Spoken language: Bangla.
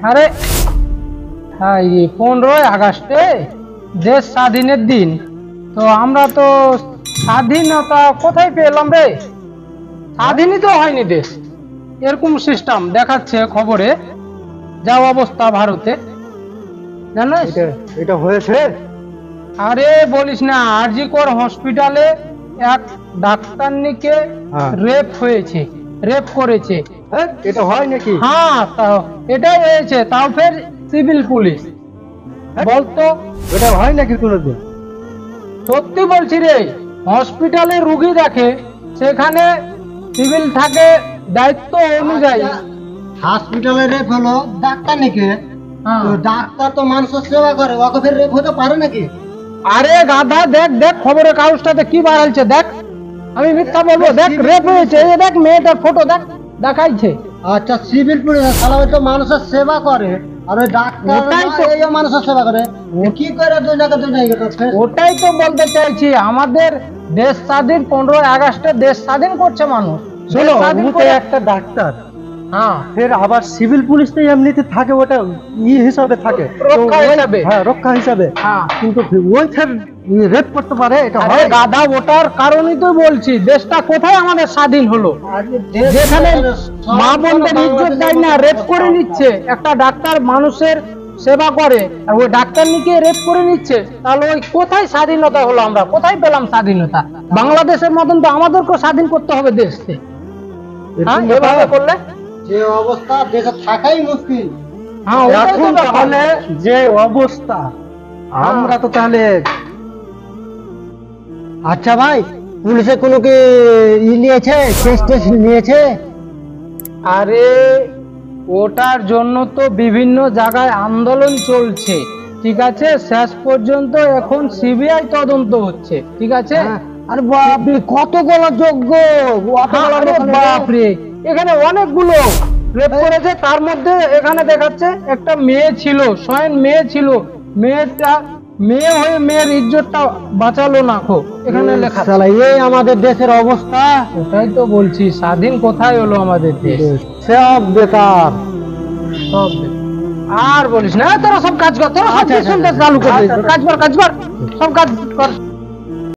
আরে হ্যাঁ, 15ই আগস্টে দেশ স্বাধীনের দিন। তো আমরা তো স্বাধীনতা কোথায় পেলাম রে? স্বাধীনই তো হয়নি দেশ, এরকম সিস্টেম দেখাচ্ছে খবরে। যা অবস্থা ভারতে, জানিস? এটা হয়েছে। আরে বলিস না, আরজি কর হসপিটালে এক ডাক্তারনিকে রেপ হয়েছে, রেপ করেছে। এটা হয় নাকি? হ্যাঁ, তাও এটাই হয়েছে, তাও ফের সিভিল পুলিশ। বলতো এটা হয় নাকি কোনোদিন? সত্যি বলছি রে, হসপিটালে রুগী দেখে, সেখানে সিভিল থাকে দায়িত্ব অনুযায়ী। হসপিটালে রেপ হলো ডাক্তার নাকি? হ্যাঁ। ডাক্তার তো মানুষের সেবা করে, ওকে ফের রেপ হতে পারে নাকি? আরে গাধা, দেখ দেখ খবরের কাগজটাতে কি বাড়াইছে দেখ। আমি মিথ্যা বলবো? দেখ রেপ হয়েছে, এই দেখ মেয়েটার ফটো দেখ, দেখাইছে। আচ্ছা, সিভিল পুলিশ শালা ওই তো মানুষের সেবা করে, আর ওই ডাক্তার ওটাই তো। এই মানুষের সেবা করে। কি করে দুই জায়গা করছে? ওটাই তো বলতে চাইছি, আমাদের দেশ স্বাধীন 15ই আগস্টে দেশ স্বাধীন করছে মানুষ। শোনো, দেশ স্বাধীন ওতে করে- একটা ডাক্তার, হ্যাঁ, ফের আবার সিভিল পুলিশ তো এমনিতে থাকে, ওটা হিসাবে থাকে, রক্ষা তো ওই- হিসাবে। হ্যাঁ, রক্ষা হিসাবে। হ্যাঁ। কিন্তু ওই ফের রেপ করতে পারে, এটা আরে হয়? গাধা, ওটার কারণেই তো বলছি, দেশটা কোথায় আমাদের স্বাধীন হলো? যেখানে মা বোনদের ইজ্জত দেয় না, রেপ করে নিচ্ছে। একটা ডাক্তার মানুষের সেবা করে, আর ওই ডাক্তার নিকে রেপ করে নিচ্ছে, তাহলে ওই কোথায় স্বাধীনতা হলো? আমরা কোথায় পেলাম স্বাধীনতা? বাংলাদেশের মতন তো আমাদেরকেও স্বাধীন করতে হবে দেশকে। হ্যাঁ, এভাবে করলে যে অবস্থা দেশে থাকাই মুশকিল। হ্যাঁ, ওটাই তো এখন ব্যাপার। তাহলে যে অবস্থা, আমরা তো তাহলে। আচ্ছা ভাই, পুলিশে কোনো কি নিয়েছে, কেস টেস নিয়েছে? আরে ওটার জন্য তো বিভিন্ন জায়গায় আন্দোলন চলছে, ঠিক আছে? শেষ পর্যন্ত এখন সিবিআই তদন্ত হচ্ছে, ঠিক আছে? আরে বাপরে, কতগুলো যোগ্য, আরে বাপরে, এখানে অনেকগুলো রেপ করেছে। তার মধ্যে এখানে দেখাচ্ছে একটা মেয়ে ছিল, স্বয়ং মেয়ে ছিল, মেয়েটা মেয়ে হয়ে মেয়ের ইজ্জতটা বাঁচালো না। এখানে লেখা আছে। শালা, এই আমাদের দেশের অবস্থা। ওটাই তো বলছি, স্বাধীন কোথায় হলো আমাদের দেশ? সব বেকার। সব আর বলিস না, তোরা সব কাজ কর, তোরা সব আচ্ছা, আচ্ছা, চালু করে আচ্ছা, দিস। কাজ কর, কাজ কর, সব কাজ কর।